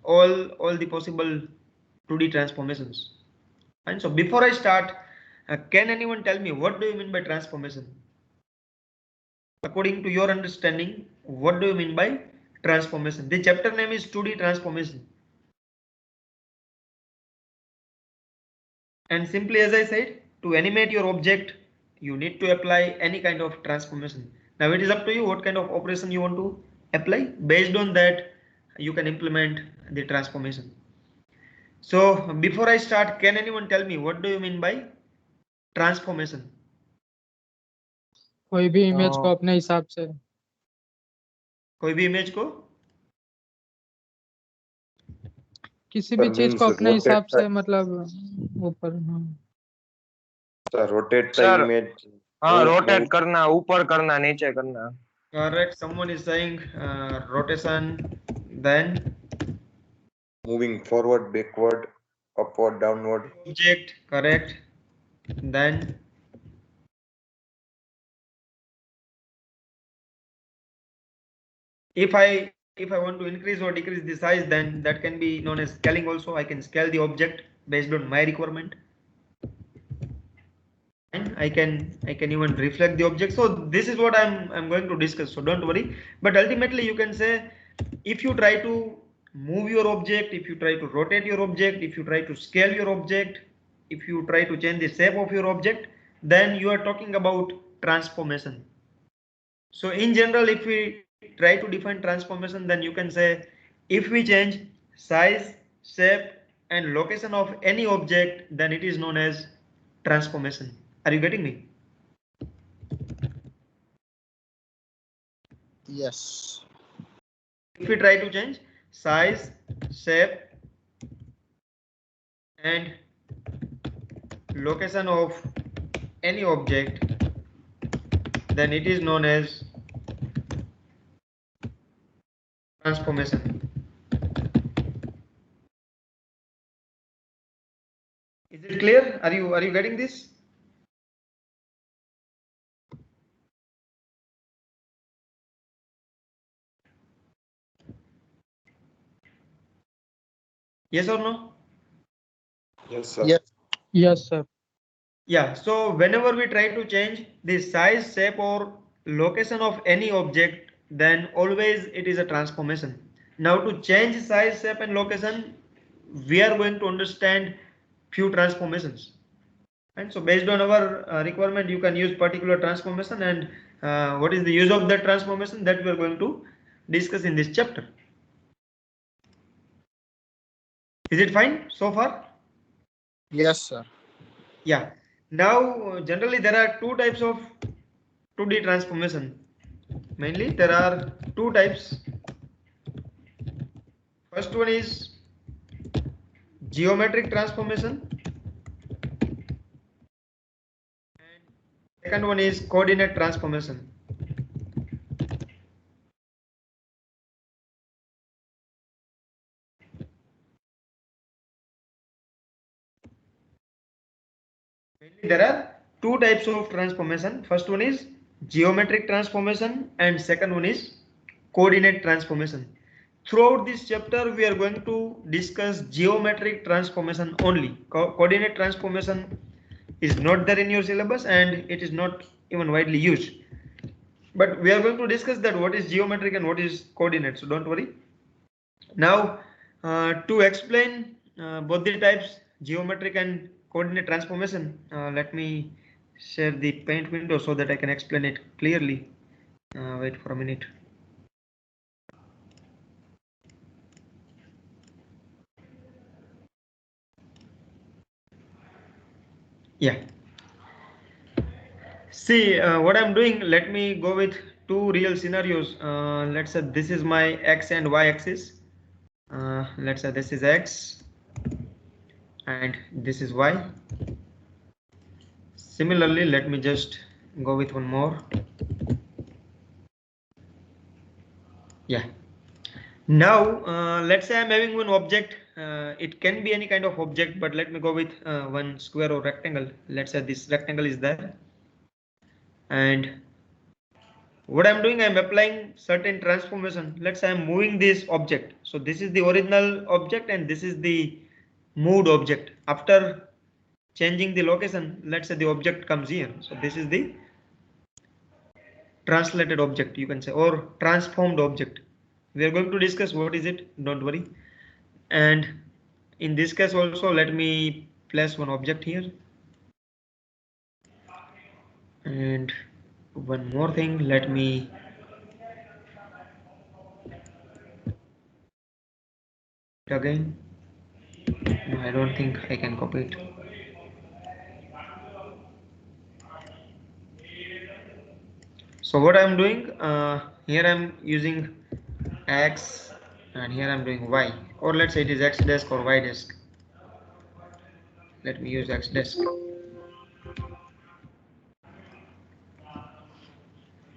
all the possible 2D transformations. And so before I start, can anyone tell me what do you mean by transformation? According to your understanding, what do you mean by transformation? The chapter name is 2D transformation. And simply as I said, to animate your object, you need to apply any kind of transformation. Now it is up to you what kind of operation you want to apply. Based on that, you can implement the transformation. So before I start, can anyone tell me what do you mean by transformation? कोई भी image को अपने हिसाब से, कोई भी image को किसी भी चीज को अपने हिसाब से, मतलब ऊपर। रोटेट सर, इमेज, हाँ, रोटेट करना, ऊपर करना, नीचे करना. Correct. Someone is saying rotation, then moving forward, backward, upward, downward. Object. Correct. Then if I want to increase or decrease the size, then that can be known as scaling also. I can scale the object based on my requirement. And I can even reflect the object. So this is what I'm going to discuss. So don't worry. But ultimately you can say, if you try to move your object, if you try to rotate your object, if you try to scale your object, if you try to change the shape of your object, then you are talking about transformation. So in general, if we try to define transformation, then you can say, if we change size, shape and location of any object, then it is known as transformation. Are you getting me? Yes. If we try to change size, shape and location of any object, then it is known as transformation. Is it clear? Are you getting this? Yes or no? Yes, sir. Yes. Yes, sir. Yeah, so whenever we try to change the size, shape or location of any object, then always it is a transformation. Now to change size, shape and location, we are going to understand few transformations. And so based on our requirement, you can use particular transformation, and what is the use of that transformation, that we are going to discuss in this chapter. Is it fine so far? Yes, sir. Yeah. Now generally there are two types of 2D transformation. Mainly there are two types. First one is geometric transformation and second one is coordinate transformation. Mainly there are two types of transformation. First one is geometric transformation and second one is coordinate transformation. Throughout this chapter we are going to discuss geometric transformation only. Coordinate transformation is not there in your syllabus and it is not even widely used, but we are going to discuss that what is geometric and what is coordinate, so don't worry. Now to explain both the types, geometric and coordinate transformation, let me share the paint window so that I can explain it clearly. Wait for a minute. Yeah, see what I'm doing, let me go with two real scenarios. Let's say this is my x and y axis. Let's say this is x and this is y. Similarly, let me just go with one more. Yeah. Now let's say I'm having one object. It can be any kind of object, but let me go with one square or rectangle. Let's say this rectangle is there and What I'm doing, I'm applying certain transformation. Let's say I'm moving this object. So this is the original object and this is the moved object. After changing the location, let's say the object comes here. So this is the translated object, you can say, or transformed object. We are going to discuss what is it, don't worry. And in this case also, let me place one object here. And one more thing, let me again. No, I don't think I can copy it. So what I'm doing, here I'm using X and here I'm doing Y, or let's say it is X desk or Y desk. Let me use X desk.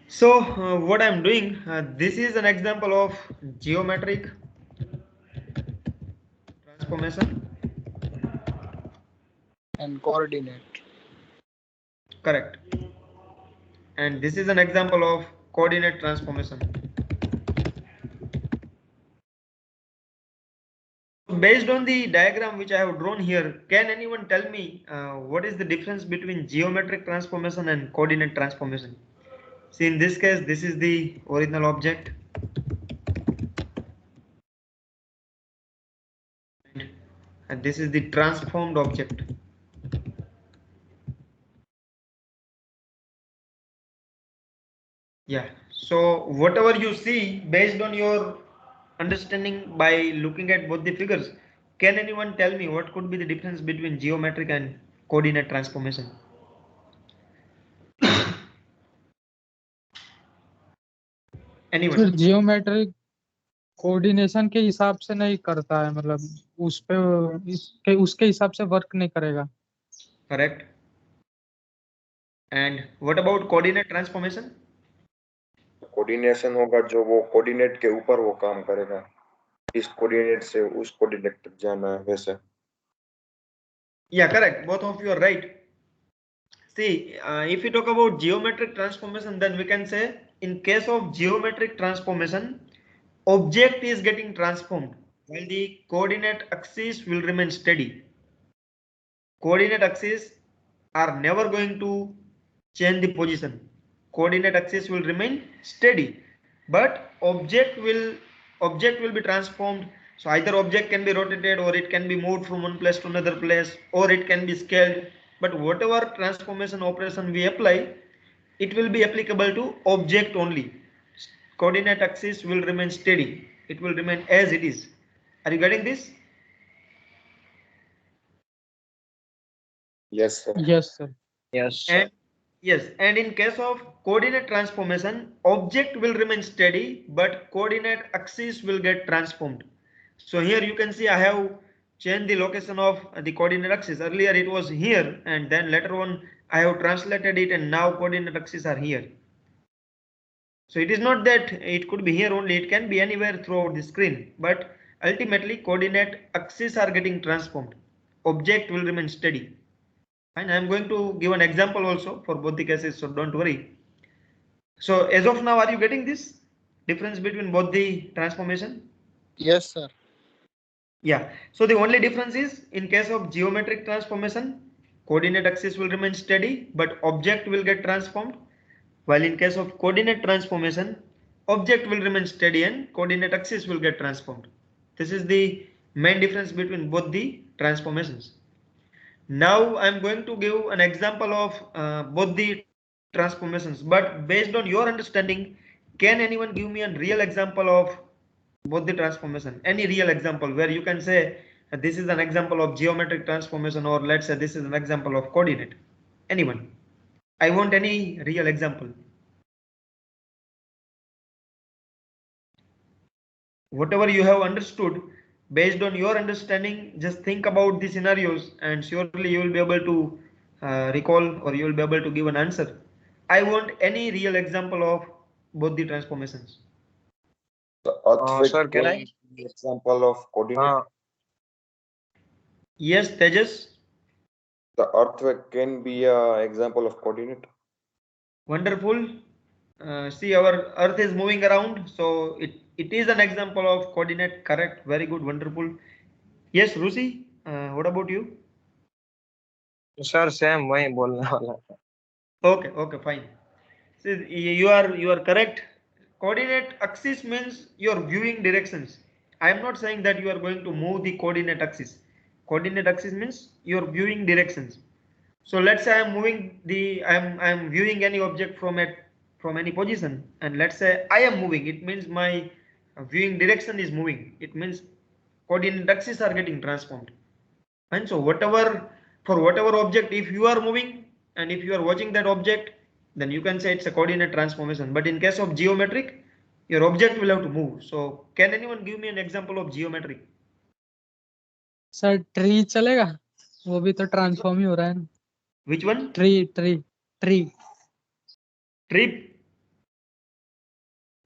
So what I'm doing, this is an example of geometric transformation. And coordinate. Correct. And this is an example of coordinate transformation. Based on the diagram which I have drawn here, can anyone tell me what is the difference between geometric transformation and coordinate transformation? See, in this case, this is the original object. And this is the transformed object. Yeah, so whatever you see based on your understanding by looking at both the figures, can anyone tell me what could be the difference between geometric and coordinate transformation? Anyone? फिर geometric coordination के हिसाब से नहीं करता है, मतलब उस पे उसके हिसाब से वर्क नहीं करेगा. Correct. And what about coordinate transformation? Coordination होगा जो वो कोऑर्डिनेट के ऊपर वो काम करेगा, इस कोऑर्डिनेट से उस कोऑर्डिनेट तक जाना है वैसे. Yeah, correct. Both of you are right. See, if we talk about geometric transformation, then we can say in case of geometric transformation, object is getting transformed while the coordinate axis will remain steady. Coordinate axis are never going to change the position. Coordinate axis will remain steady, but object will be transformed. So either object can be rotated, or it can be moved from one place to another place, or it can be scaled. But whatever transformation operation we apply, it will be applicable to object only. Coordinate axis will remain steady. It will remain as it is. Are you getting this? Yes, sir. Yes, sir. Yes. And yes, and in case of coordinate transformation, object will remain steady, but coordinate axis will get transformed. So here you can see I have changed the location of the coordinate axis. Earlier it was here, and then later on I have translated it, and now coordinate axis are here. So it is not that it could be here only, it can be anywhere throughout the screen, but ultimately coordinate axis are getting transformed. Object will remain steady. And I'm going to give an example also for both the cases, so don't worry. So as of now, are you getting this difference between both the transformation? Yes, sir. Yeah. So the only difference is in case of geometric transformation, coordinate axis will remain steady, but object will get transformed. While in case of coordinate transformation, object will remain steady and coordinate axis will get transformed. This is the main difference between both the transformations. Now I'm going to give an example of both the transformations, but based on your understanding, can anyone give me a real example of both the transformation? Any real example where you can say this is an example of geometric transformation, or let's say this is an example of coordinate. Anyone? I want any real example. Whatever you have understood, based on your understanding, just think about the scenarios and surely you will be able to recall, or you will be able to give an answer. I want any real example of both the transformations. The earthquake sir, can I? be example of coordinate. Yes, Tejas. The earthquake can be an example of coordinate. Wonderful. see our Earth is moving around, so it is an example of coordinate. Correct. Very good. Wonderful. Yes, Rusi. What about you? Sir same वही बोलने वाला था. Okay. Okay. Fine. See, you are correct. Coordinate axis means your viewing directions. I am not saying that you are going to move the coordinate axis. Coordinate axis means your viewing directions. So let's say I am moving the I am viewing any object from any position, and let's say I am moving. It means my viewing direction is moving. It means coordinate axes are getting transformed. And so whatever object, if you are moving and if you are watching that object, then you can say it's a coordinate transformation. But in case of geometric, your object will have to move. So can anyone give me an example of geometric? Sir tree चलेगा, वो भी तो transform ही हो रहा है ना. Which one? Tree tree tree Trip.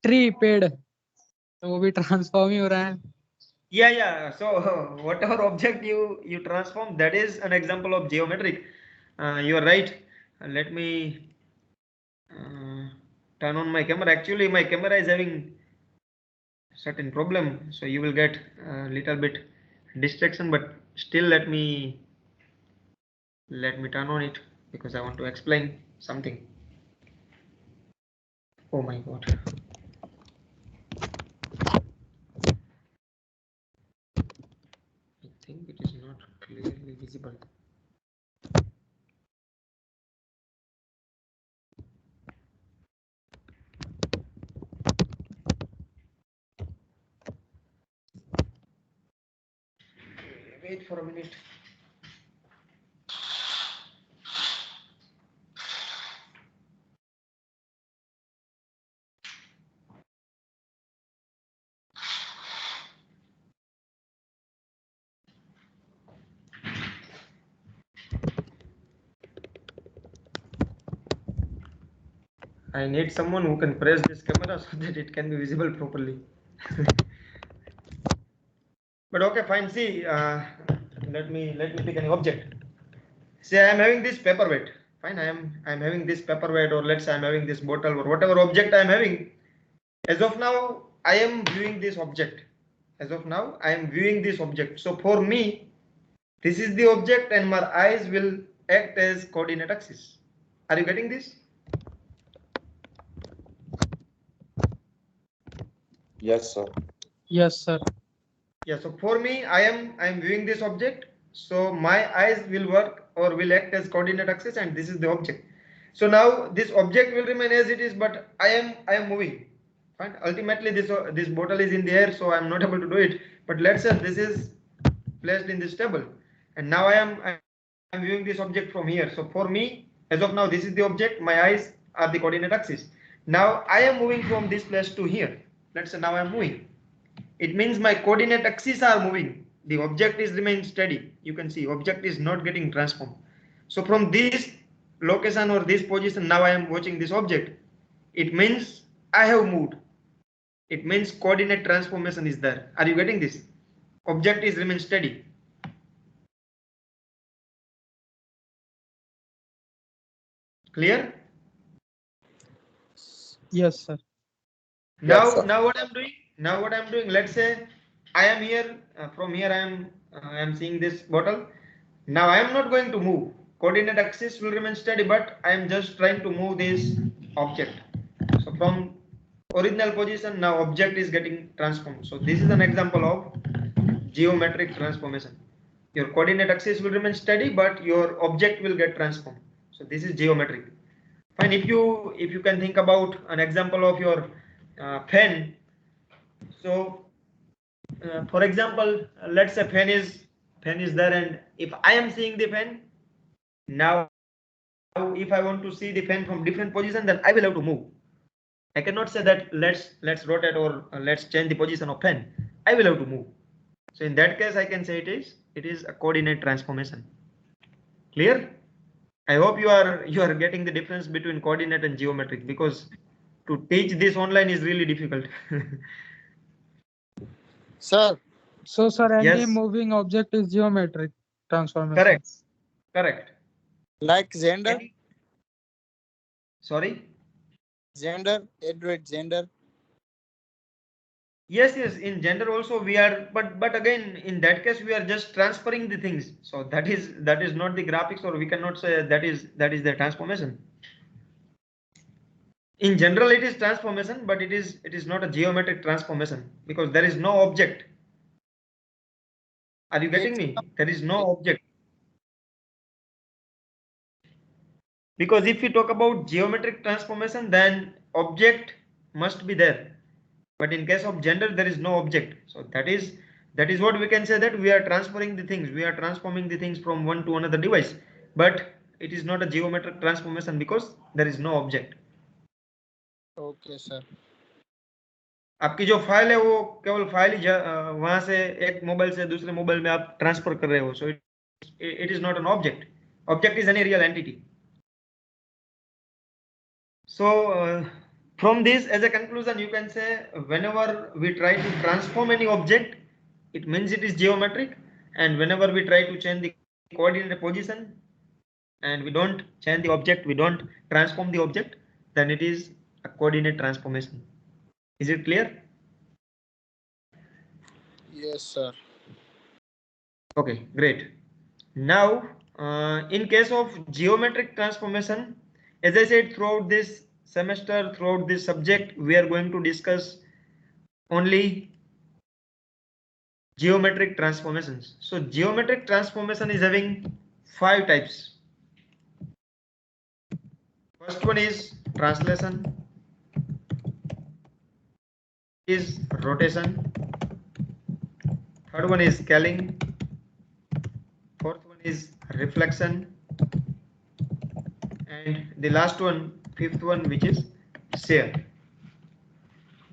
Tree पेड़, तो वो भी ट्रांसफॉर्म ही हो रहा है. Yeah. So whatever object you transform, that is an example of geometric. You are right. Let me turn on my camera. Actually, my camera is having certain problem, so you will get a little bit distraction. But still, let me turn on it because I want to explain something. Oh my God. I think it is not clearly visible. Wait for a minute. I need someone who can press this camera so that it can be visible properly. But okay, fine. See, let me pick an object. Say I am having this paperweight. Fine, I am having this paperweight, or let's say I am having this bottle, or whatever object I am having. As of now, I am viewing this object. As of now, I am viewing this object. So for me, this is the object, and my eyes will act as coordinate axis. Are you getting this? Yes, sir. Yes sir. Yeah. So for me, I am viewing this object. So my eyes will work or will act as coordinate axis, and this is the object. So now this object will remain as it is, but I am moving. Fine. Ultimately, this bottle is in the air, so I am not able to do it. But let's say this is placed in this table, and now I am viewing this object from here. So for me, as of now, this is the object. My eyes are the coordinate axis. Now I am moving from this place to here. Let's say now I am moving. It means my coordinate axes are moving. The object is remain steady. You can see object is not getting transformed. So from this location or this position, now I am watching this object. It means I have moved. It means coordinate transformation is there. Are you getting this? Object is remain steady. Clear? Yes sir. Now, Yes, sir. now what I'm doing, let's say I am here, from here I am seeing this bottle. Now I am not going to move. Coordinate axis will remain steady, but I am just trying to move this object. So from original position, now object is getting transformed. So this is an example of geometric transformation. Your coordinate axis will remain steady, but your object will get transformed. So this is geometric. Fine. If you can think about an example of your pen. So for example, let's say pen is there, and if I am seeing the pen, now if I want to see the pen from different position, then I will have to move. I cannot say that let's rotate or let's change the position of pen. I will have to move. So in that case, I can say it is a coordinate transformation. Clear? I hope you are getting the difference between coordinate and geometric, because to teach this online is really difficult. Sir, So sir, any Yes. moving object is geometric transformation. Correct. like gender, Sorry. Gender, Edward gender. Yes, yes, in gender also we are, but again in that case we are just transferring the things. So that is not the graphics, or we cannot say that is the transformation. In general it is transformation, but it is not a geometric transformation because there is no object. Are you getting It's me? There is no object. Because if we talk about geometric transformation, then object must be there. But in case of gender, there is no object. So that is what we can say, that we are transferring the things. We are transforming the things from one to another device. But it is not a geometric transformation because there is no object. okay, sir. आपकी जो file है वो केवल file ही वहां से एक mobile से दूसरे मोबाइल में आप ट्रांसफर कर रहे हो. सो it is not an object. Object is any real entity. So from this, as a conclusion, you can say whenever we try to transform any object, it means it is geometric, and whenever we try to change the coordinate position and we don't change the object, we don't transform the object, then it is a coordinate transformation. Is it clear? Yes, sir. Okay, great. Now in case of geometric transformation, as I said, throughout this semester, throughout this subject, we are going to discuss only geometric transformations. So geometric transformation is having 5 types. First one is translation, is rotation, third one is scaling, fourth one is reflection, and the last one, fifth one, which is shear.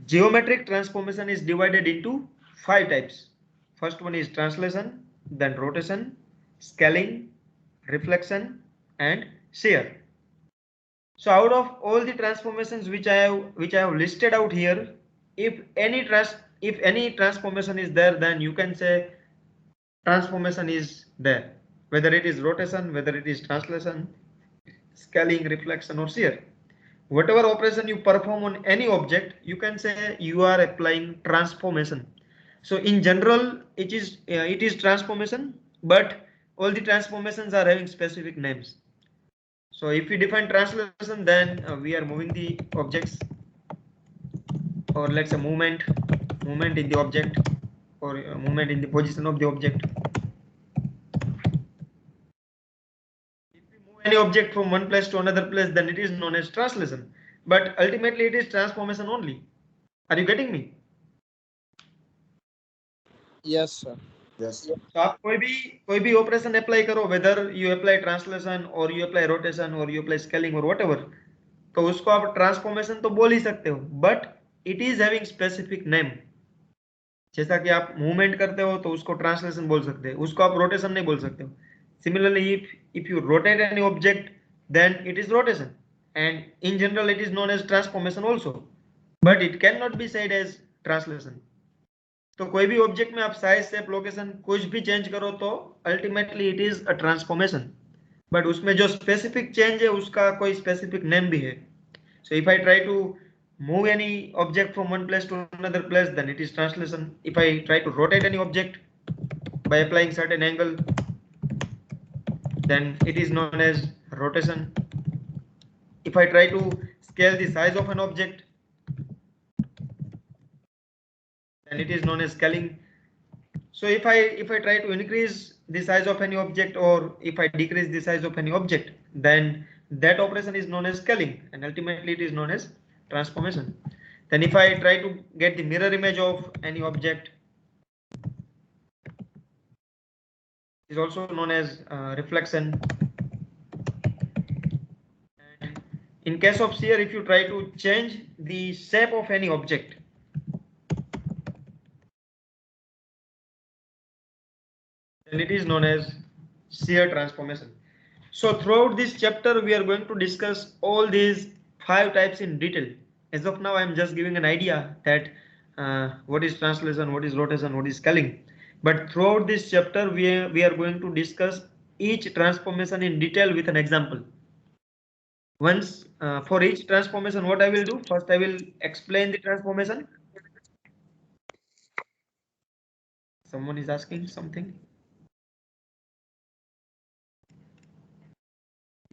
Geometric transformation is divided into 5 types. First one is translation, then rotation, scaling, reflection, and shear. So out of all the transformations which I have listed out here, if any transformation is there, then you can say transformation is there, whether it is rotation, whether it is translation, scaling, reflection, or shear. Whatever operation you perform on any object, you can say you are applying transformation. So in general, it is transformation, but all the transformations are having specific names. So if we define translation, then we are moving the objects, or let's say movement in the object, or movement in the position of the object. If we move any object from one place to another place, then it is known as translation. But ultimately it is transformation only. Are you getting me? Yes, sir. Yes. तो आप कोई भी operation apply करो, whether you apply translation और you apply rotation और you apply scaling और whatever, तो उसको आप ट्रांसफॉर्मेशन तो बोल ही सकते हो, but it is having specific name. जैसा कि आप मूवमेंट करते हो तो उसको ट्रांसलेशन बोल सकते हैं, उसको आप रोटेशन नहीं बोल सकते हो. Similarly if you rotate any object, then it is rotation, and in general it is known as transformation also, but it can not be said as translation. तो कोई भी ऑब्जेक्ट में आप साइज, शेप, लोकेशन कुछ भी change करो तो ultimately it is a transformation, but उसमें जो स्पेसिफिक चेंज है उसका कोई स्पेसिफिक नेम भी है. So if I try to move any object from one place to another place, then it is translation. If I try to rotate any object by applying certain angle, then it is known as rotation. If I try to scale the size of an object, then it is known as scaling. So if I try to increase the size of any object, or if I decrease the size of any object, then that operation is known as scaling, and ultimately it is known as transformation. Then if I try to get the mirror image of any object, is also known as reflection. And in case of shear, if you try to change the shape of any object, then it is known as shear transformation. So throughout this chapter, we are going to discuss all these 5 types in detail. As of now, I am just giving an idea that what is translation, what is rotation, what is scaling. But throughout this chapter, we are going to discuss each transformation in detail with an example. Once for each transformation, what I will do first, I will explain the transformation. Someone is asking something.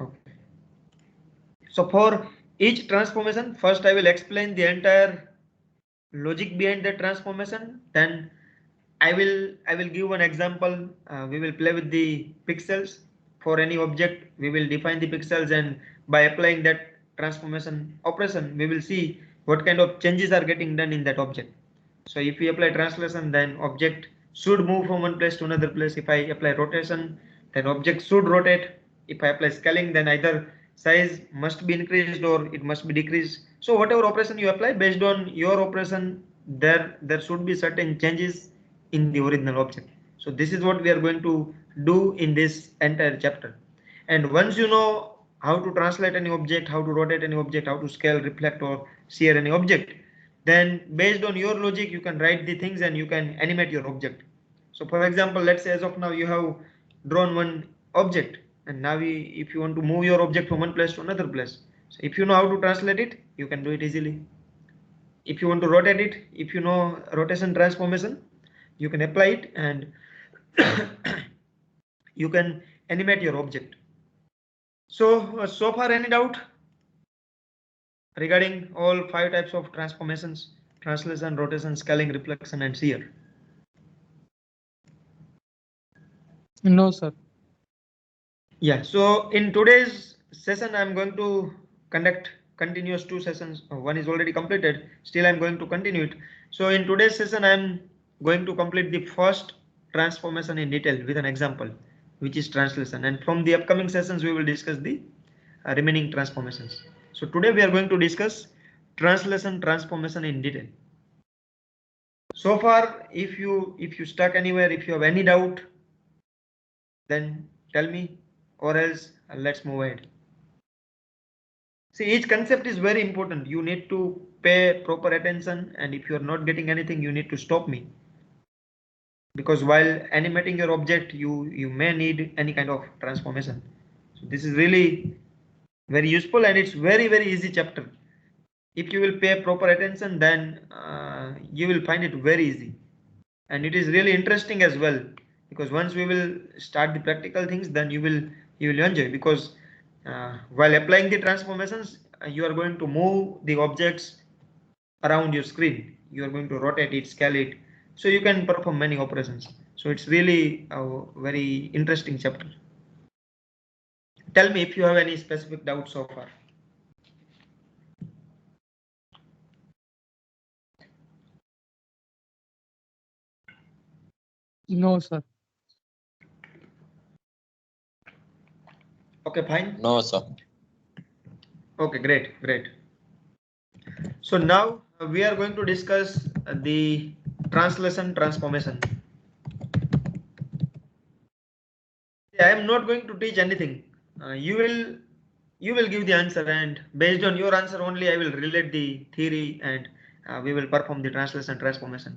Okay. So for each transformation, first I will explain the entire logic behind the transformation. Then I will give one example. We will play with the pixels for any object. We will define the pixels, and by applying that transformation operation, we will see what kind of changes are getting done in that object. So if we apply translation, then object should move from one place to another place. If I apply rotation, then object should rotate. If I apply scaling, then either size must be increased or it must be decreased. So whatever operation you apply, based on your operation, there should be certain changes in the original object. So this is what we are going to do in this entire chapter. And once you know how to translate any object, how to rotate any object, how to scale, reflect, or shear any object, then based on your logic you can write the things and you can animate your object. So for example, let's say as of now you have drawn one object, and now if you want to move your object from one place to another place, so if you know how to translate it, you can do it easily. If you want to rotate it, if you know rotation transformation, you can apply it and you can animate your object. So far any doubt regarding all 5 types of transformations: translation, rotation, scaling, reflection, and shear? No, sir. Yeah, so in today's session, I'm going to conduct continuous 2 sessions. One is already completed, still I'm going to continue it. So in today's session, I'm going to complete the first transformation in detail with an example, which is translation. And from the upcoming sessions, we will discuss the remaining transformations. So today we are going to discuss translation transformation in detail. So far, if you stuck anywhere, if you have any doubt, then tell me, or else let's move ahead. See, each concept is very important. You need to pay proper attention, and if you are not getting anything, you need to stop me. Because while animating your object, you may need any kind of transformation. So this is really very useful, and it's very easy chapter. If you will pay proper attention, then you will find it very easy, and it is really interesting as well. Because once we will start the practical things, then you will enjoy. Because while applying the transformations, you are going to move the objects around your screen. You are going to rotate it, scale it, so you can perform many operations. So it's really a very interesting chapter. Tell me if you have any specific doubts so far. No, sir. Okay, fine. No, sir. Okay, great. So now we are going to discuss the translation transformation. I am not going to teach anything. You will give the answer, and based on your answer only, I will relate the theory, and we will perform the translation transformation.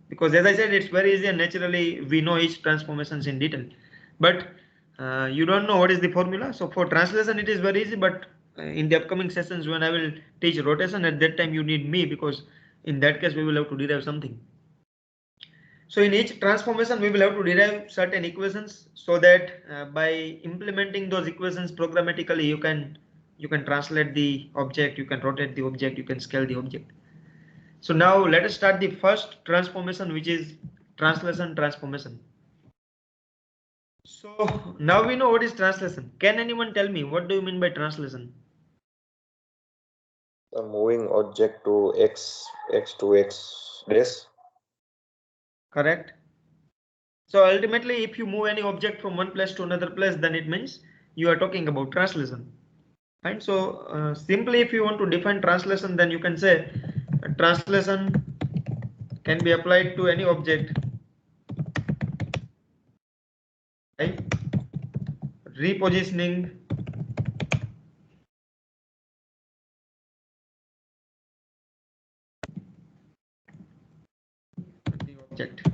Because as I said, it's very easy, and naturally we know each transformations in detail. But you don't know what is the formula. So for translation, it is very easy. But in the upcoming sessions, when I will teach rotation, at that time you need me, because in that case we will have to derive something. So in each transformation, we will have to derive certain equations, so that by implementing those equations programmatically, you can translate the object, you can rotate the object, you can scale the object. So now let us start the first transformation, which is translation transformation. So now we know what is translation. Can anyone tell me what do you mean by translation? Moving object to x to x dash. Correct. So ultimately, if you move any object from one place to another place, then it means you are talking about translation. Right? So simply, if you want to define translation, then you can say translation can be applied to any object, right? Repositioning the object.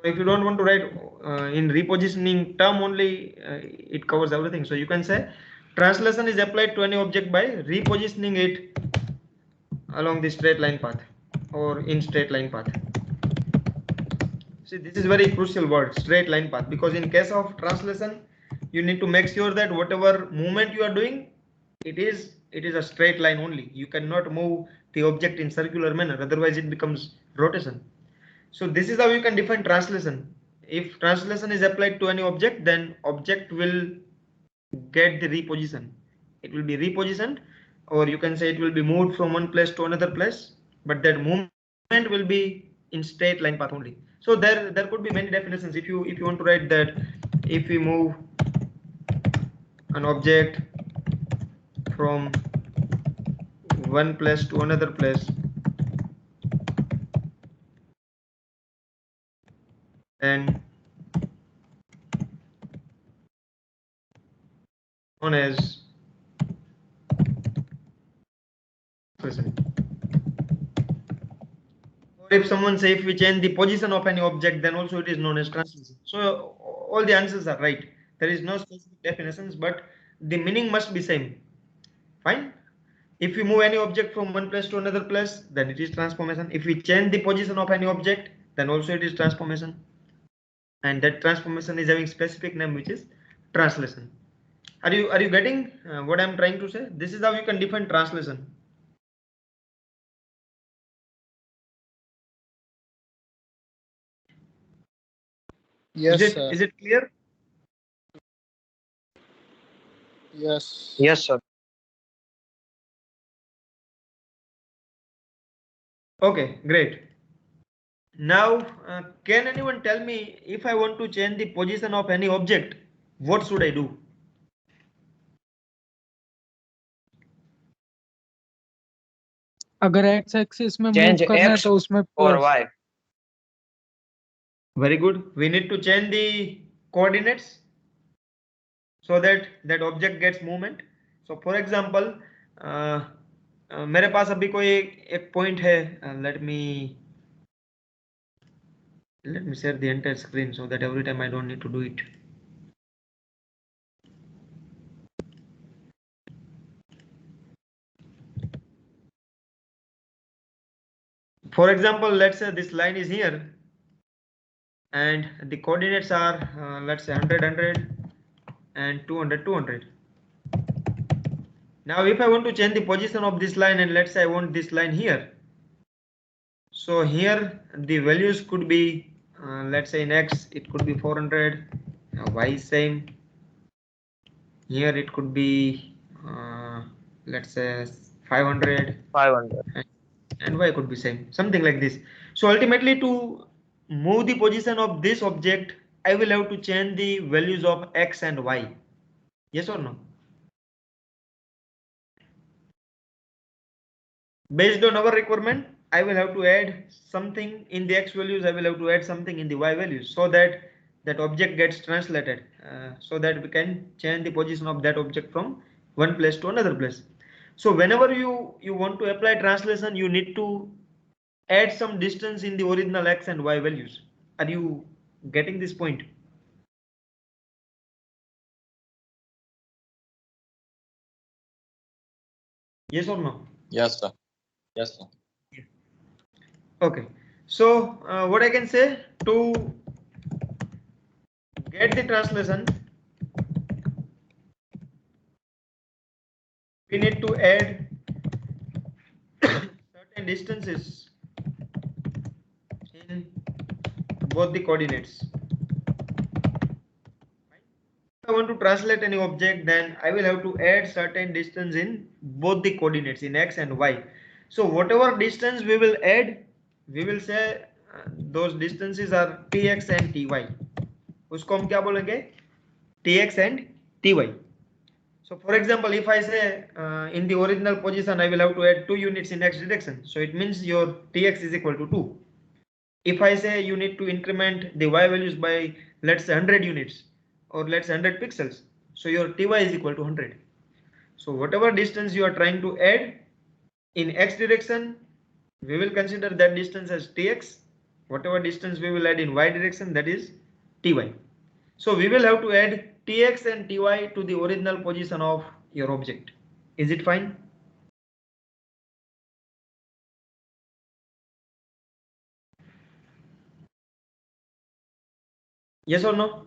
If you don't want to write in repositioning term only, it covers everything. So you can say translation is applied to any object by repositioning it along the straight line path or in straight line path. See, this is very crucial word, straight line path, because in case of translation, you need to make sure that whatever movement you are doing, it is a straight line only. You cannot move the object in circular manner, otherwise it becomes rotation. So this is how you can define translation. If translation is applied to any object, then object will get the reposition. It will be repositioned, or you can say it will be moved from one place to another place, but that movement will be in straight line path only. So there could be many definitions. If you want to write that, if we move an object from one place to another place, then known as translation. Or if someone say if we change the position of any object, then also it is known as translation. So all the answers are right. There is no specific definitions, but the meaning must be same. Fine. If we move any object from one place to another place, then it is transformation. If we change the position of any object, then also it is transformation. And that transformation is having specific name, which is translation. Are you getting what I'm trying to say? This is how you can define translation. Yes, sir. Is it clear? Yes. Yes, sir. Okay, great. Now, can anyone tell me, if I want to change the position of any object, what should I do? अगर x axis में Change move करना है X तो उसमें or Y. Very good. We need to change the coordinates so that that object gets movement. So for example, मेरे पास अभी कोई एक point है. Let me share the entire screen so that every time I don't need to do it. For example, let's say this line is here and the coordinates are let's say 100 100 and 200 200. Now if I want to change the position of this line, and let's say I want this line here, so here the values could be let's say in x it could be 400, y same, here it could be let's say 500 and y could be same, something like this. So ultimately, to move the position of this object, I will have to change the values of x and y. Yes or no? Based on our requirement, I will have to add something in the x values, I will have to add something in the y values, so that that object gets translated, so that we can change the position of that object from one place to another place. So whenever you want to apply translation, you need to add some distance in the original x and y values. Are you getting this point? Yes or no? Yes, sir. Yes, sir. Okay. So what I can say, to get the translation, we need to add certain distances in both the coordinates. If I want to translate any object, then I will have to add certain distance in both the coordinates, in x and y. So whatever distance we will add, we will say those distances are tx and ty. उसको हम क्या बोलेंगे? tx and ty. So for example, if I say in the original position I will have to add 2 units in x direction, so it means your tx is equal to 2. If I say you need to increment the y values by, let's say 100 units, or let's say 100 pixels, so your ty is equal to 100. So whatever distance you are trying to add in x direction, we will consider that distance as tx, Whatever distance we will add in y direction, that is ty. So we will have to add tx and ty to the original position of your object. Is it fine? Yes or no?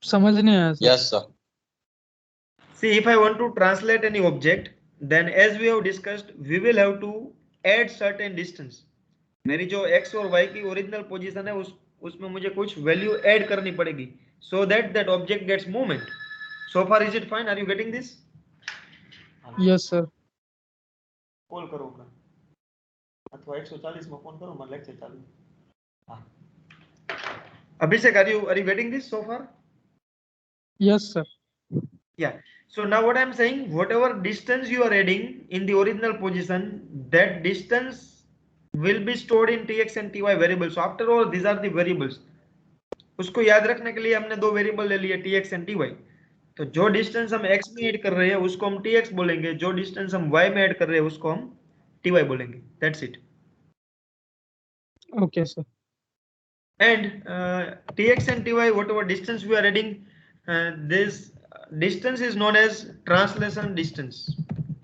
समझ नहीं आया sir. Yes, sir. See, if I want to translate any object, then as we have discussed, we will have to add certain distance. मेरी जो x और y की original position है उसमें मुझे कुछ वैल्यू ऐड करनी पड़ेगी, so that that object gets movement. So far is it fine? Are you getting this? Yes sir. Call करो का अथवा 140 में फोन करो, मैं लेक्चर चालू. हां, Abhishek, are you getting this so far? Yes sir. Yeah. So now what I'm saying, whatever distance you are adding in the original position, that distance will be stored in tx and ty variables. So after all, these are the variables. उसको याद रखने के लिए हमने दो variable ले लिए tx and ty. तो जो डिस्टेंस हम x में ऐड कर रहे हैं उसको हम tx बोलेंगे, जो डिस्टेंस हम y में ऐड कर रहे हैं उसको हम ty बोलेंगे. That's it. Okay sir. And tx and ty, whatever distance we are adding, this distance is known as translation distance.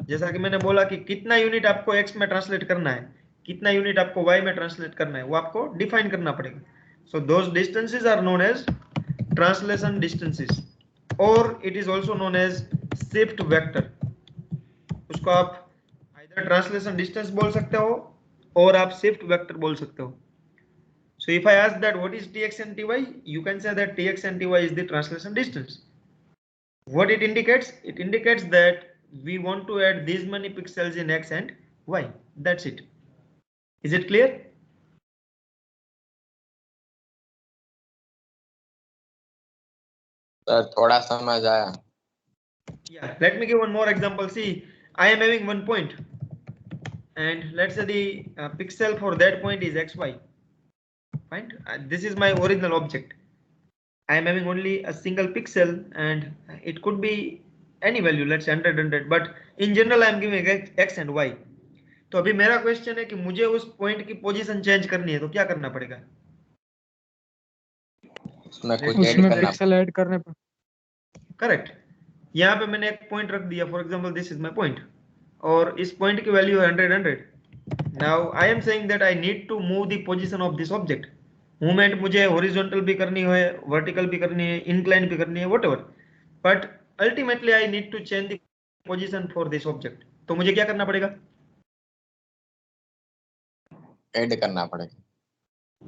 जैसा कि मैंने बोला कि कितना यूनिट आपको x में ट्रांसलेट करना है, कितना यूनिट आपको y में ट्रांसलेट करना है, वो आपको डिफाइन करना पड़ेगा. So those distances are known as translation distances, or it is also known as shift vector. उसको आप either translation distance बोल सकते हो और आप shift vector बोल सकते हो. So if I ask that what is tx and ty, you can say that tx and ty is the translation distance. What it indicates? It indicates that we want to add these many pixels in x and y. That's it. Is it clear? Sir, थोड़ा समझ आया. Yeah. Let me give one more example. See, I am having one point, and let's say the pixel for that point is xy. Fine. This is my original object. I am having only a single pixel, and it could be any value. Let's say 100, but in general I am giving x and y. तो अभी मेरा question है कि मुझे उस point की position change करनी है, तो क्या करना पड़ेगा? उसमें कुछ ऐड उसमें करना. पिक्सल ऐड करने पर. करेक्ट. यहाँ पे मैंने एक पॉइंट रख दिया, for example this is my point, और इस पॉइंट की वैल्यू है 100. Now I am saying that I need to move the position of this object. Movement मुझे हॉरिजॉन्टल भी करनी है, वर्टिकल भी करनी है, इंक्लाइन भी करनी है, whatever, but ultimately I need to change the position for this object. तो मुझे क्या करना पड़ेगा? ऐड करना पड़ेगा.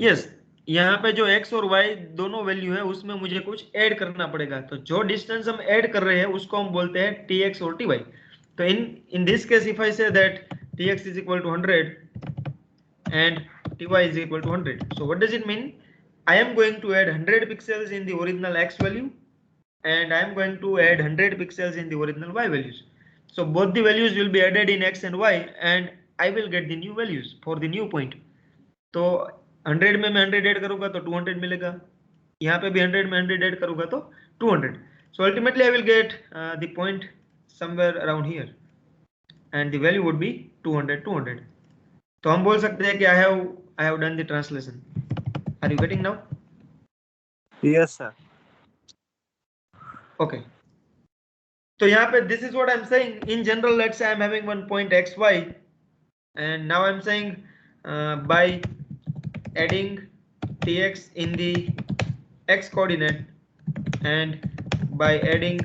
यस. यहाँ पे जो x और y दोनों वैल्यू है उसमें मुझे कुछ ऐड करना पड़ेगा. तो जो डिस्टेंस हम ऐड कर रहे हैं उसको हम बोलते हैं tx और ty. तो in this case if I say that tx is equal to 100 and ty is equal to 100, so what does it mean? I am going to add 100 pixels in the original x value and I am going to add 100 pixels in the original y values. So both the values will be added in x and y and I will get the new values for the new point. तो 100 में मैं 100 add करूंगा तो 200 मिलेगा, यहाँ पे भी 100 में 100 ऐड करूंगा तो 200. So ultimately I will get the point somewhere around here and the value would be 200. तो हम बोल सकते हैं कि I have done the translation. Are you getting now? Yes, sir. Okay. तो यहाँ पे this is what I'm saying. In general, let's say I'm having one point xy and now I'm saying by adding tx in the x coordinate and by adding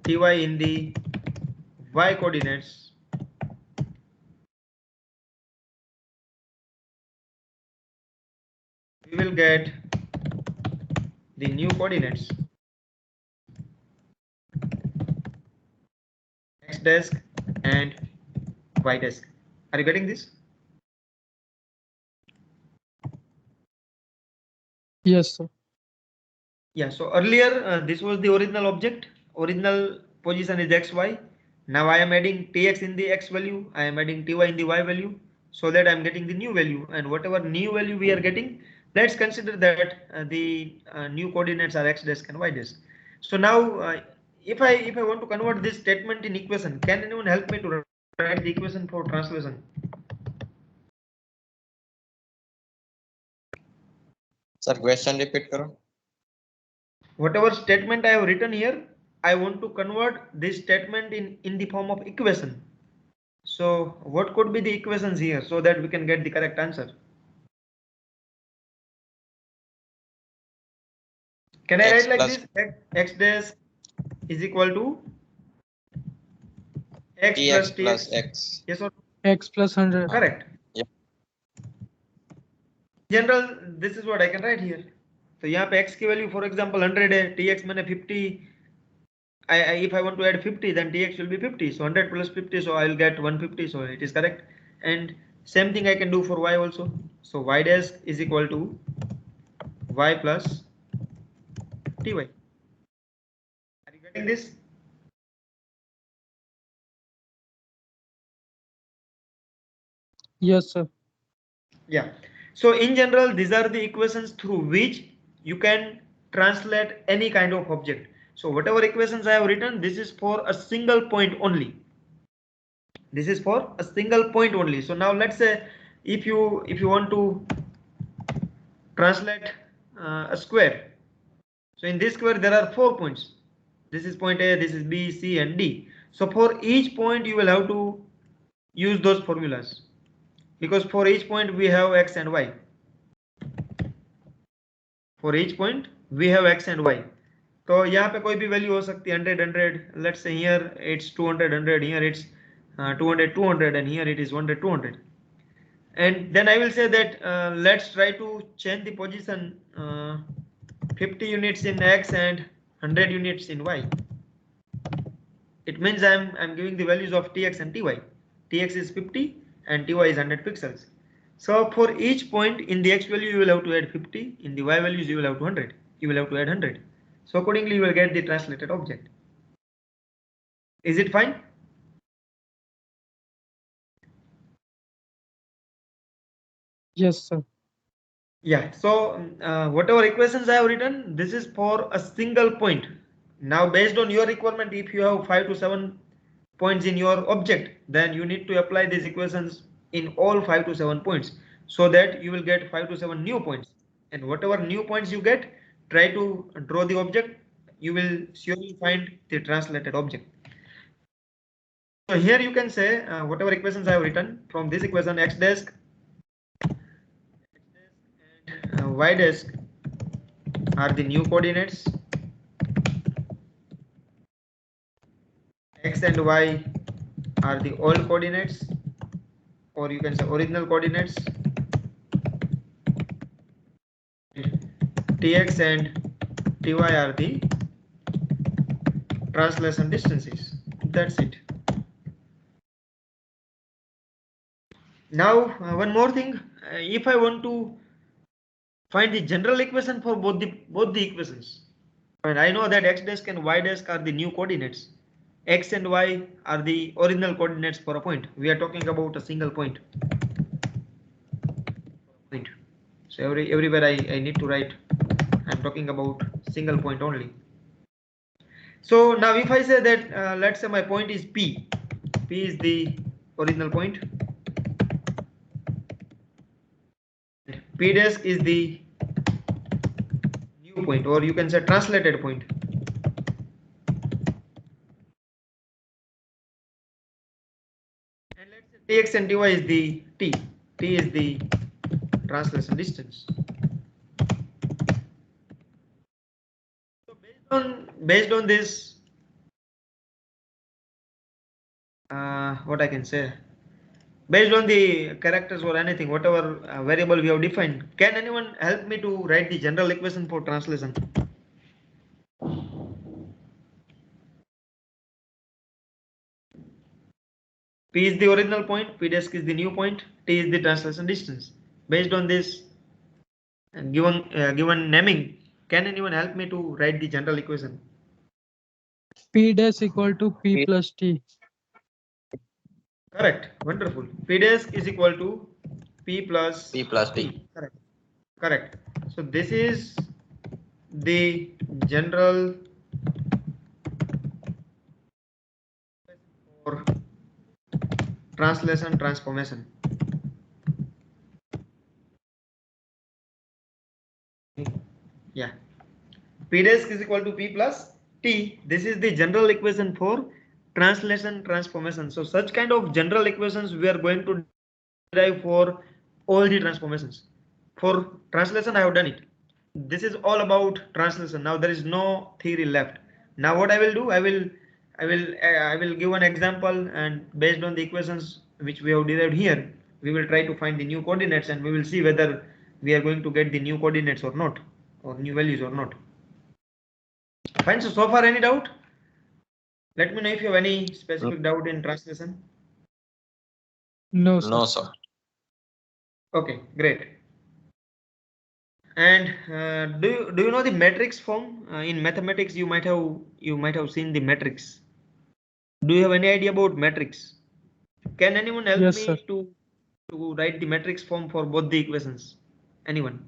ty in the y coordinates, we will get the new coordinates x dash and y dash. Are you getting this? Yes sir. Yeah, so earlier this was the original object, original position is xy. Now I am adding tx in the x value, I am adding ty in the y value, so that I am getting the new value, and whatever new value we are getting, let's consider that the new coordinates are x dash and y dash. So now if I want to convert this statement in equation, can anyone help me to write the equation for translation? Sir question repeat करो. Whatever statement I have written here, I want to convert this statement in the form of equation. So what could be the equations here so that we can get the correct answer? Can I X write like plus this? X dash is equal to x plus tx plus tx. x. Yes or no? x plus 100. Correct. Yeah. General, this is what I can write here. So यहाँ पे x की value for example 100 है, tx मैंने 50. If I want to add 50, then tx will be 50. So 100 plus 50, so I will get 150. So it is correct. And same thing I can do for y also. So y dash is equal to y plus ty. Are you getting this? Yes, sir. Yeah. So in general, these are the equations through which you can translate any kind of object. So whatever equations I have written, this is for a single point only. This is for a single point only. So now let's say if you want to translate a square. So in this square there are 4 points. This is point A, this is B, C and D. So for each point you will have to use those formulas, because for each point we have x and y. For each point we have x and y. तो यहाँ पे कोई भी value हो सकती है 100 100. Let's say here it's 200 100, here it's 200 200 and here it is 100 200. And then I will say that let's try to change the position 50 units in x and 100 units in y. It means I'm giving the values of tx and ty. Tx is 50 and ty is 100 pixels. So for each point in the x value you will have to add 50, in the y values you will have to 100. You will have to add 100. So accordingly you will get the translated object. Is it fine? Yes, sir. Yeah. So whatever equations I have written, this is for a single point. Now based on your requirement, if you have 5 to 7 points in your object, then you need to apply these equations in all 5 to 7 points, so that you will get 5 to 7 new points. And whatever new points you get, try to draw the object. You will surely find the translated object. So here you can say whatever equations I have written, from this equation x dash and y dash are the new coordinates, x and y are the old coordinates, or you can say original coordinates. Tx and ty are the translation distances. That's it. Now one more thing, if I want to find the general equation for both the equations, and I know that x dash and y dash are the new coordinates, x and y are the original coordinates for a point. We are talking about a single point. So everywhere I need to write, I'm talking about single point only. So now if I say that let's say my point is P is the original point, P dash is the new point, or you can say translated point. And let's say Tx and Ty is the T is the translation distance. So based on this, what I can say, based on the characters or anything, whatever variable we have defined, can anyone help me to write the general equation for translation? P is the original point, P dash is the new point, T is the translation distance. Based on this given naming, can anyone help me to write the general equation? P dash equal to P plus T. Correct. Wonderful. P dash is equal to P plus P plus T. Correct. Correct. So this is the general translation transformation. Yeah. P desk is equal to P plus T. This is the general equation for translation transformation. So such kind of general equations we are going to derive for all the transformations. For translation I have done it. This is all about translation. Now there is no theory left. Now what I will do, I will give an example, and based on the equations which we have derived here, we will try to find the new coordinates, and we will see whether we are going to get the new coordinates or not, or new values or not. Fine. So far any doubt? Let me know if you have any specific doubt in translation. No, sir. No, sir. Okay, great. And do you know the matrix form? In mathematics you might have seen the matrix. Do you have any idea about matrix? Can anyone help Yes, me sir. to write the matrix form for both the equations? Anyone?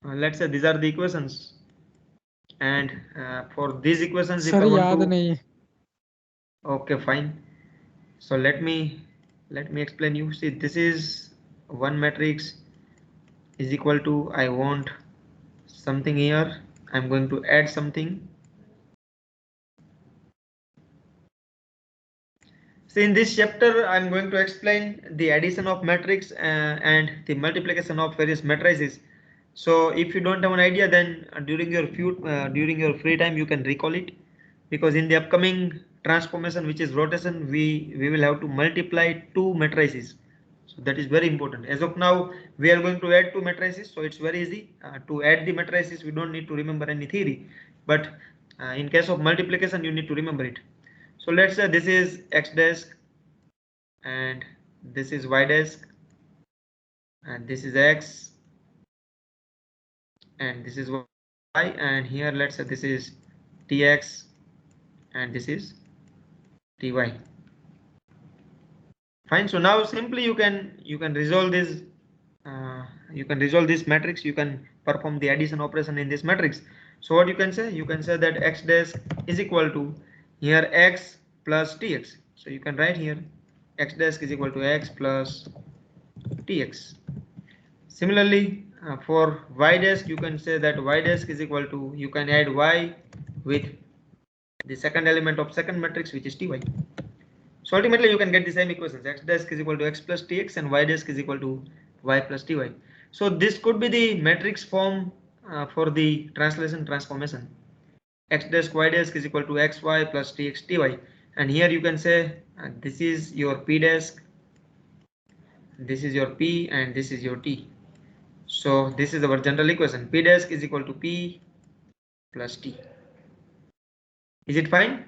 Let's say these are the equations, and for these equations, if Sir, I want याद to, नहीं है. okay, fine. So let me explain you. See, this is one matrix is equal to, I want something here. I'm going to add something. So in this chapter, I'm going to explain the addition of matrix and the multiplication of various matrices. So if you don't have an idea, then during your free time, you can recall it, because in the upcoming transformation, which is rotation, we will have to multiply two matrices. So that is very important. As of now, we are going to add two matrices, so it's very easy to add the matrices. We don't need to remember any theory, but in case of multiplication, you need to remember it. So let's say this is X desk, and this is Y desk, and this is X, and this is Y, and here let's say this is Tx, and this is Ty. Fine. So now simply you can resolve this. You can resolve this matrix. You can perform the addition operation in this matrix. So what you can say? You can say that X desk is equal to here X plus Tx. So you can write here X desk is equal to X plus Tx. Similarly, for Y desk, you can say that Y desk is equal to, you can add Y with the second element of second matrix, which is Ty. So ultimately you can get the same equations. X desk is equal to X plus Tx, and Y desk is equal to Y plus Ty. So this could be the matrix form for the translation transformation. X desk Y desk is equal to Xy plus Tx Ty. And here you can say this is your P desk, this is your P, and this is your T. So this is our general equation. P desk is equal to P plus T. Is it fine?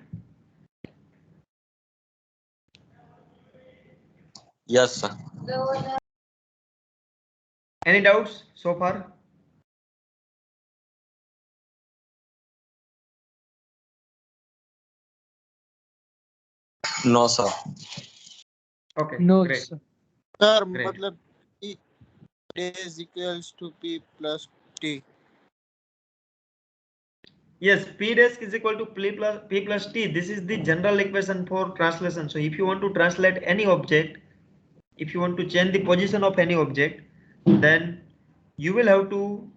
Yes, sir. Any doubts so far? No, sir. Okay, No, great. sir. Sir Great. मतलब P is equals to P plus T. Yes, P desk is equal to P plus T. This is the general equation for translation. So if you want to translate any object, if you want to change the position of any object, then you will have to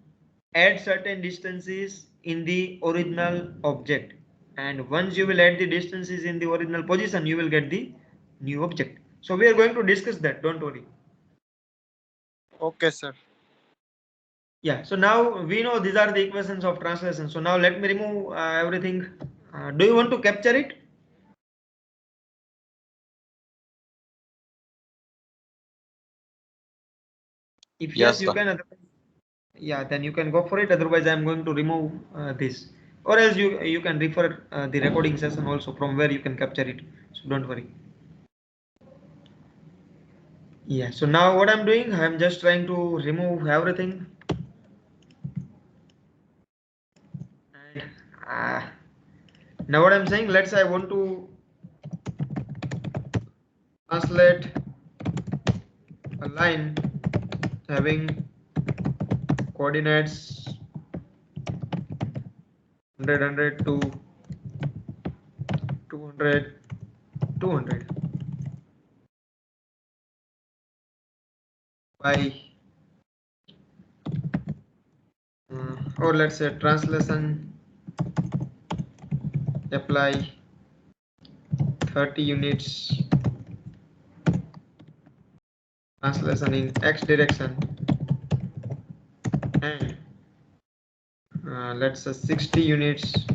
add certain distances in the original object. And once you will add the distances in the original position, you will get the new object. So we are going to discuss that. Don't worry. Okay, sir. Yeah, so now we know these are the equations of translation. So now let me remove everything. Do you want to capture it? If yes, Yes, you sir. can. Yeah, then you can go for it. Otherwise, I'm going to remove this. Or else you can refer the recording session also from where you can capture it. So don't worry. Yeah, so now what I'm doing, I'm just trying to remove everything. And now what I'm saying, let's say I want to translate a line having coordinates 100 to 200, 200 by or let's say translation apply 30 units translation in x direction and let's say 60 units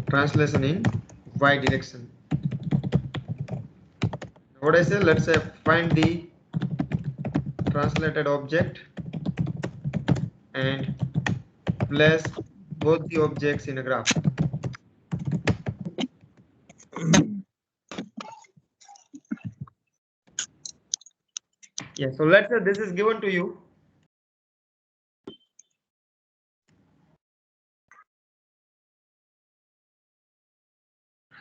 translation in y direction. What I say, let's say find the translated object and place both the objects in a graph. Yeah, so let's say this is given to you.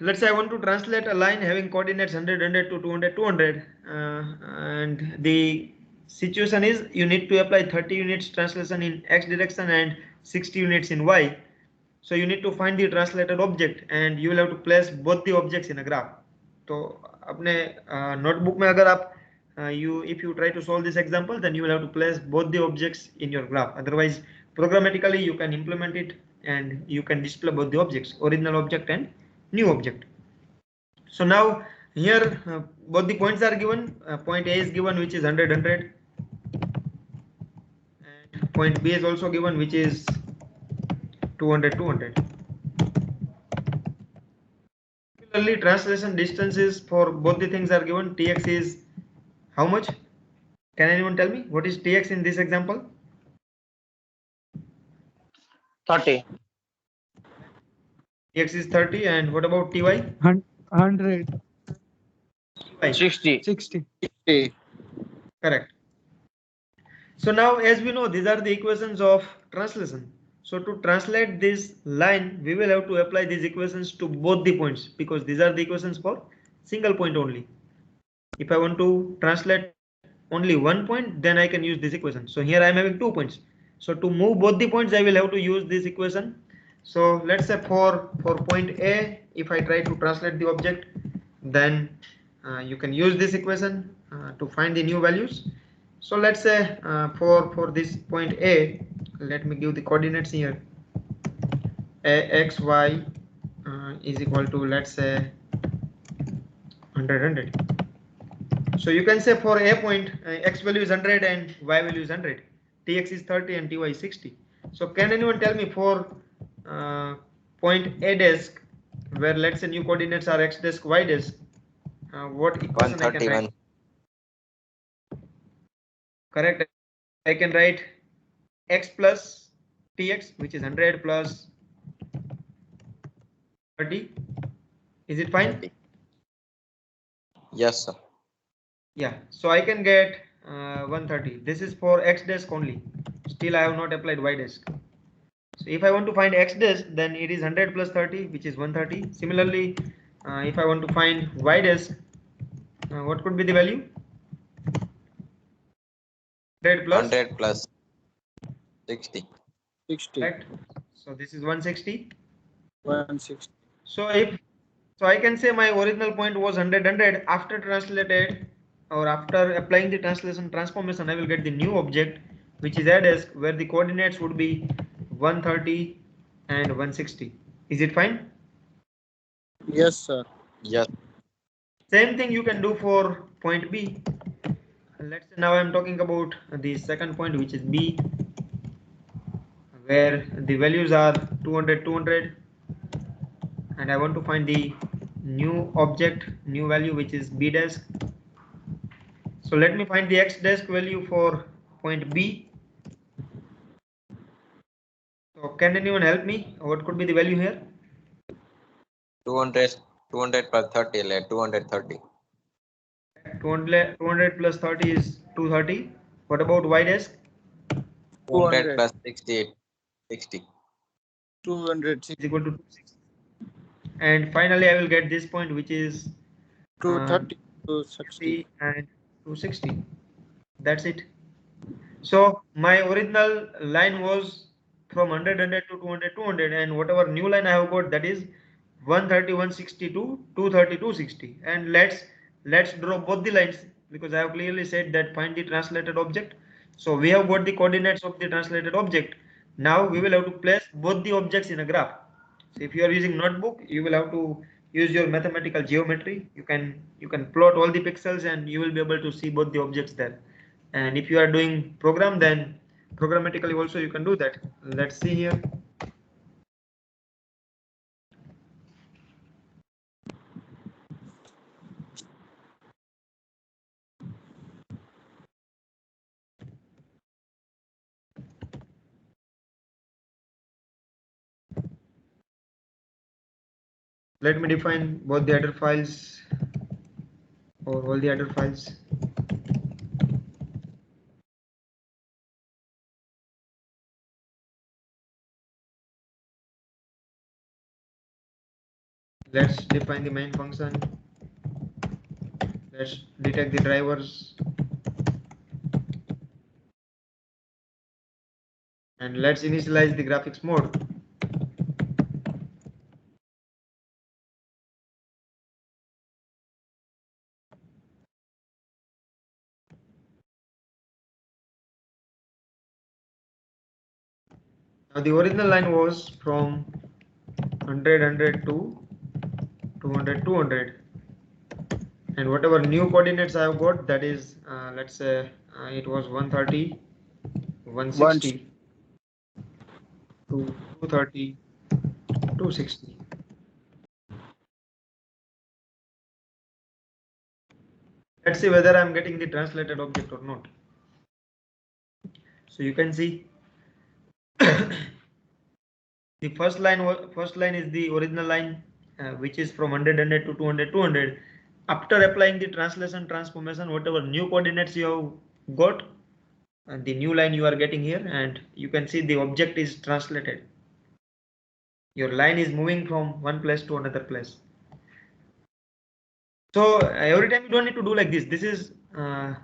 Let's say I want to translate a line having coordinates 100, 100 to 200, 200, and the situation is you need to apply 30 units translation in x direction and 60 units in y. So you need to find the translated object and you will have to place both the objects in a graph. तो अपने notebook में अगर आप if you try to solve this example, then you will have to place both the objects in your graph. Otherwise, programmatically you can implement it and you can display both the objects, original object and new object. So now here both the points are given. Point A is given, which is 100, 100, and point B is also given, which is 200, 200. Similarly, translation distances for both the things are given. Tx is how much? Can anyone tell me what is Tx in this example? 30. Tx is 30, and what about Ty? 100, Ty? 60. 60. Correct. So now, as we know, these are the equations of translation. So to translate this line, we will have to apply these equations to both the points because these are the equations for single point only. If I want to translate only one point, then I can use this equation. So here I am having 2 points. So to move both the points, I will have to use this equation. So let's say for point A, if I try to translate the object, then you can use this equation to find the new values. So let's say for this point A, let me give the coordinates here. X, Y is equal to, let's say, 100, 100. So you can say for A point, X value is 100 and Y value is 100. Tx is 30 and Ty is 60. So can anyone tell me for point A desk, where let's say new coordinates are X desk, Y desk, what equation I can write? Correct. I can write X plus Tx, which is 100 plus 30. Is it fine? Yes, sir. Yeah, so I can get 130. This is for X desk only. Still I have not applied Y desk. So if I want to find X desk, then it is 100 plus 30, which is 130. Similarly, if I want to find Y desk, what could be the value? 100 plus 60. 60. Right. So this is 160. 160. So I can say my original point was 100, 100. After translated or after applying the translation transformation, I will get the new object, which is A desk, where the coordinates would be 130 and 160. Is it fine? Yes, sir. Yes. Same thing you can do for point B. Let's say now I'm talking about the second point, which is B, where the values are 200, 200, and I want to find the new object, new value, which is B desk. So let me find the X desk value for point B. So can anyone help me? What could be the value here? 200 plus 30, like 230. 200 plus 30 is 230. What about Y desk? 200 plus 60. 260. Is equal to 260. And finally, I will get this point, which is 230 to 60. and 260. That's it. So my original line was from 100, 100 to 200, 200, and whatever new line I have got, that is 130, 162, 230, 260. And let's draw both the lines, because I have clearly said that find the translated object. So we have got the coordinates of the translated object. Now we will have to place both the objects in a graph. So if you are using notebook, you will have to use your mathematical geometry. You can plot all the pixels and you will be able to see both the objects there. And if you are doing program, then programmatically also you can do that. Let's see here. Let me define both the header files or all the header files. Let's define the main function. Let's detect the drivers. And let's initialize the graphics mode. Now the original line was from 100, 100 to 200, 200. And whatever new coordinates I have got, that is, let's say it was 130, 160 to 230, 260. Let's see whether I'm getting the translated object or not. So you can see the first line is the original line, which is from 100, 100 to 200, 200. After applying the translation transformation, whatever new coordinates you have got, and the new line you are getting here, and you can see the object is translated. Your line is moving from one place to another place. So every time you don't need to do like this. This is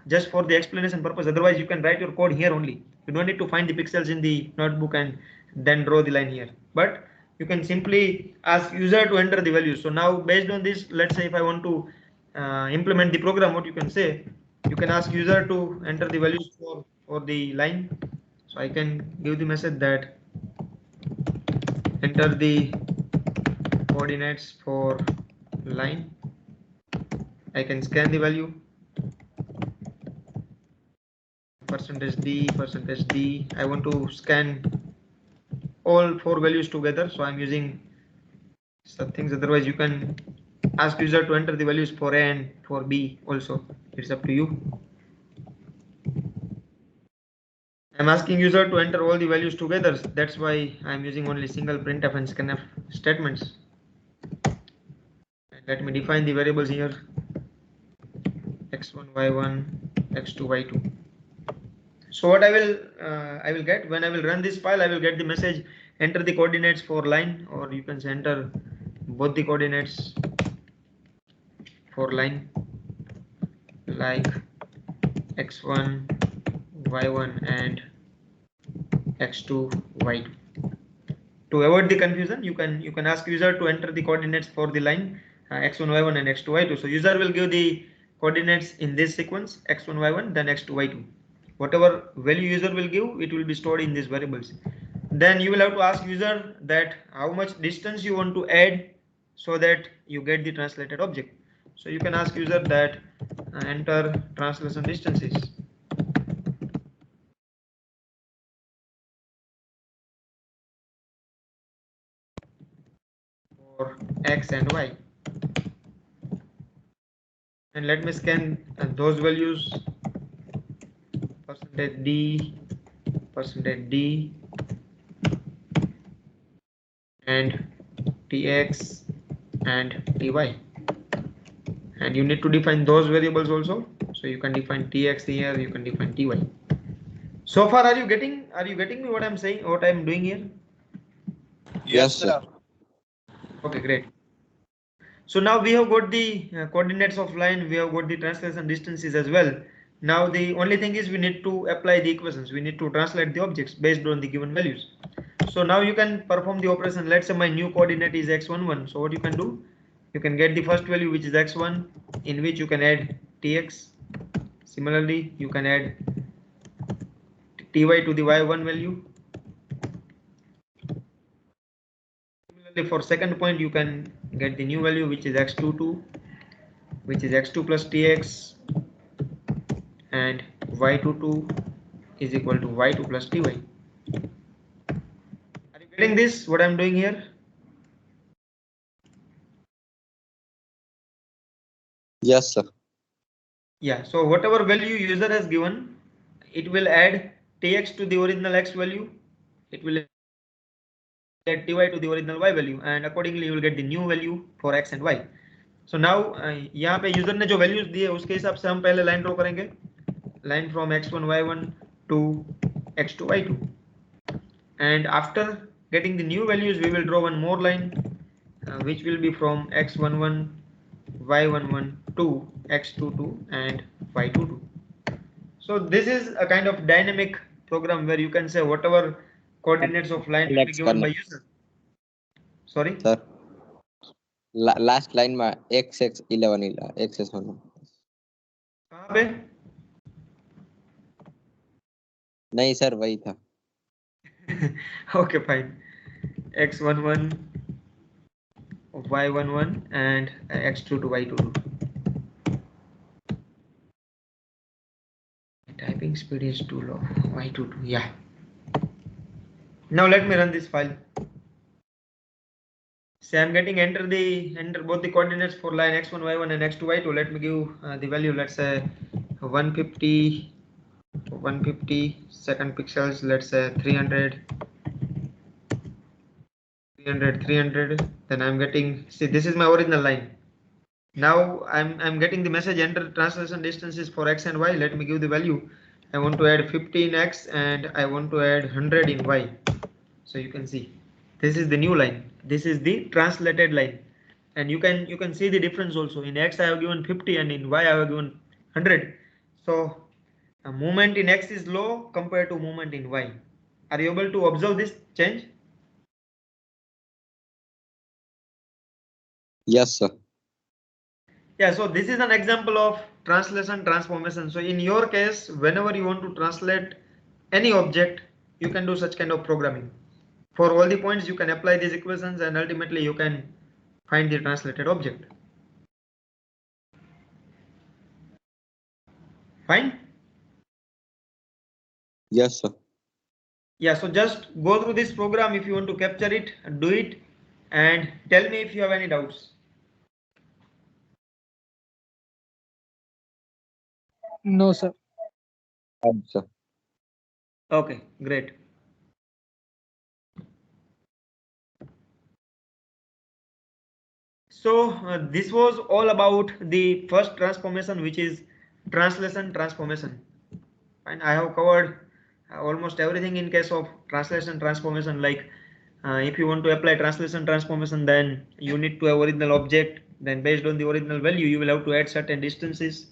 just for the explanation purpose. Otherwise, you can write your code here only. You don't need to find the pixels in the notebook and then draw the line here. But you can simply ask user to enter the values. So now, based on this, let's say if I want to implement the program, what you can say, you can ask user to enter the values for the line. So I can give the message that enter the coordinates for line. I can scan the value, %d, %d. I want to scan all 4 values together, so I'm using some things. Otherwise, you can ask user to enter the values for A and for B also. It's up to you. I'm asking user to enter all the values together. That's why I'm using only single printf and scanf statements. And let me define the variables here. X1, Y1, X2, Y2. So what I will get when I will run this file, I will get the message enter the coordinates for line, or you can say enter both the coordinates for line, like X1, Y1 and X2, Y2. To avoid the confusion, you can ask user to enter the coordinates for the line X1, Y1 and X2, Y2. So user will give the coordinates in this sequence X1, Y1, then X2, Y2. Whatever value user will give, it will be stored in these variables. Then you will have to ask user that how much distance you want to add so that you get the translated object. So you can ask user that enter translation distances. For X and Y. And let me scan those values, %d, %d, and tx and ty. And you need to define those variables also. So you can define tx here, you can define ty. So far, are you getting me what I'm saying, what I'm doing here? Yes, sir. Okay, great. So now we have got the coordinates of line, we have got the translation distances as well. Now the only thing is we need to apply the equations. We need to translate the objects based on the given values. So now you can perform the operation. Let's say my new coordinate is x11. So what you can do? You can get the first value, which is x1, in which you can add tx. Similarly, you can add ty to the y1 value. Similarly, for second point, you can get the new value, which is x22, which is x2 plus tx, and y22 is equal to y2 plus ty. Are you getting this? What I'm doing here? Yes, sir. Yeah. So whatever value user has given, it will add tx to the original x value. It will add ty to the original y value, and accordingly you will get the new value for x and y. So now यहाँ पे user ने जो values दिए उसके हिसाब से हम पहले लाइन ड्रॉ करेंगे. Line from x1 y1 to x2 y2, and after getting the new values we will draw one more line which will be from x11 y11 to x22 and y22. So this is a kind of dynamic program where you can say whatever coordinates of line will be given by user. Sorry, sir. Last line में xx11 xs1 कहाँ पे? नहीं sir वही था. Okay, fine. x11 y11 and x22 y22. Typing speed is too low. Y22, yeah. Now let me run this file. Say I'm getting enter both the coordinates for line x1 y1 and x2 y2. Let me give the value. Let's say 150 second pixels. Let's say 300. Then I'm getting, see, this is my original line. Now I'm getting the message enter translation distances for x and y. Let me give the value. I want to add 50 in x and I want to add 100 in y. So you can see this is the new line. This is the translated line, and you can see the difference also. In x I have given 50 and in y I have given 100. So a movement in x is low compared to movement in y. Are you able to observe this change? Yes, sir. Yeah, so this is an example of translation transformation. So in your case, whenever you want to translate any object, you can do such kind of programming. For all the points, you can apply these equations and ultimately you can find the translated object. Fine? Yes, sir. Yeah, so just go through this program if you want to capture it, do it, and tell me if you have any doubts. No, sir. Sir. Okay, great. So this was all about the first transformation, which is translation transformation. And I have covered almost everything in case of translation transformation. Like if you want to apply translation transformation, then you need to have original object. Then based on the original value, you will have to add certain distances.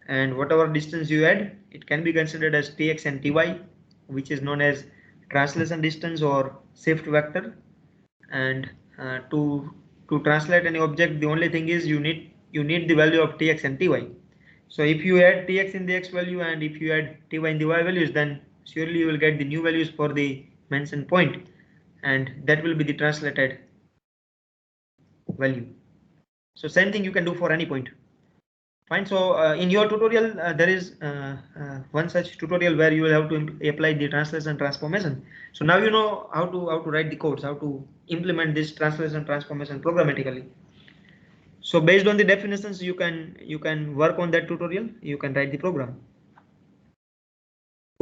And whatever distance you add, it can be considered as tx and ty, which is known as translation distance or shift vector. And to translate any object, the only thing is you need the value of tx and ty. So if you add tx in the x value and if you add ty in the y values, then surely you will get the new values for the mentioned point, and that will be the translated value. So same thing you can do for any point. Fine. So in your tutorial, there is one such tutorial where you will have to apply the translation transformation. So now you know how to write the codes, how to implement this translation transformation programmatically. So based on the definitions, you can work on that tutorial. You can write the program.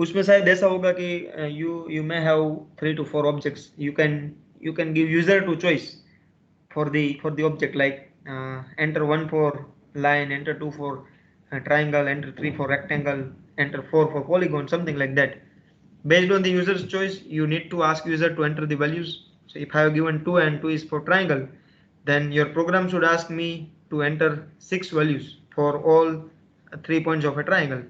उसमें शायद ऐसा होगा कि you may have 3 to 4 objects. You can give user to choice for the object, like enter 1 for line, enter 2 for triangle, enter 3 for rectangle, enter 4 for polygon, something like that. Based on the user's choice, you need to ask user to enter the values. So if I have given 2 and 2 is for triangle, then your program should ask me to enter 6 values for all 3 points of a triangle.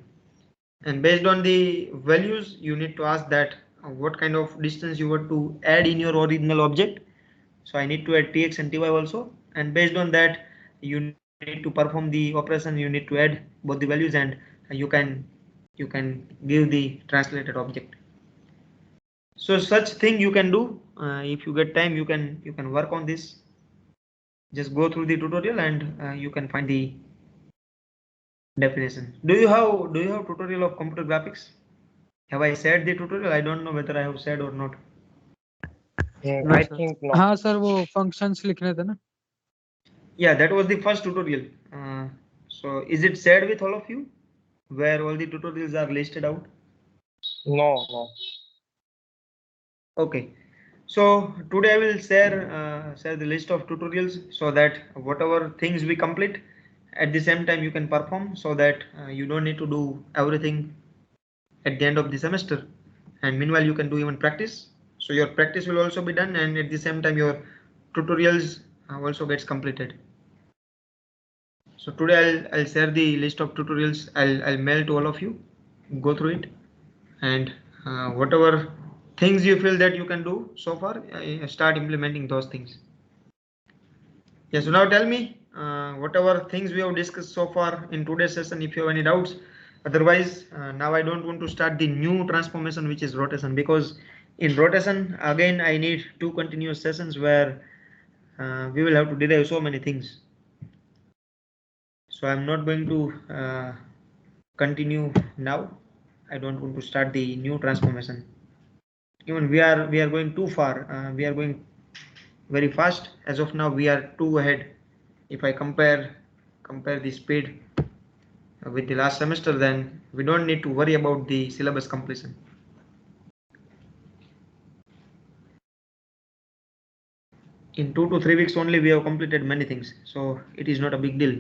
and based on the values you need to ask that what kind of distance you want to add in your original object. So I need to add tx and ty also, and based on that you need to perform the operation. You need to add both the values, and you can give the translated object. So such thing you can do. If you get time, you can work on this. Just go through the tutorial, and you can find the definition. Do you have tutorial of computer graphics? Have I said the tutorial? I don't know whether I have said or not. No, I sir. think no. हाँ sir वो functions लिखने थे ना. Yeah, that was the first tutorial. So is it shared with all of you, where all the tutorials are listed out? No. Okay. So today I will share the list of tutorials, so that whatever things we complete, at the same time you can perform, so that you don't need to do everything at the end of the semester, and meanwhile you can do even practice. So your practice will also be done, and at the same time your tutorials also gets completed. So today I'll share the list of tutorials. I'll mail to all of you. Go through it, and whatever things you feel that you can do so far, start implementing those things. Yeah, so now tell me whatever things we have discussed so far in today's session, if you have any doubts. Otherwise, now I don't want to start the new transformation, which is rotation, because in rotation again I need 2 continuous sessions where we will have to derive so many things. So I'm not going to continue now. I don't want to start the new transformation. Even we are going too far. We are going very fast. As of now, we are too ahead. If I compare the speed with the last semester, then we don't need to worry about the syllabus completion. In 2 to 3 weeks only, we have completed many things, so it is not a big deal.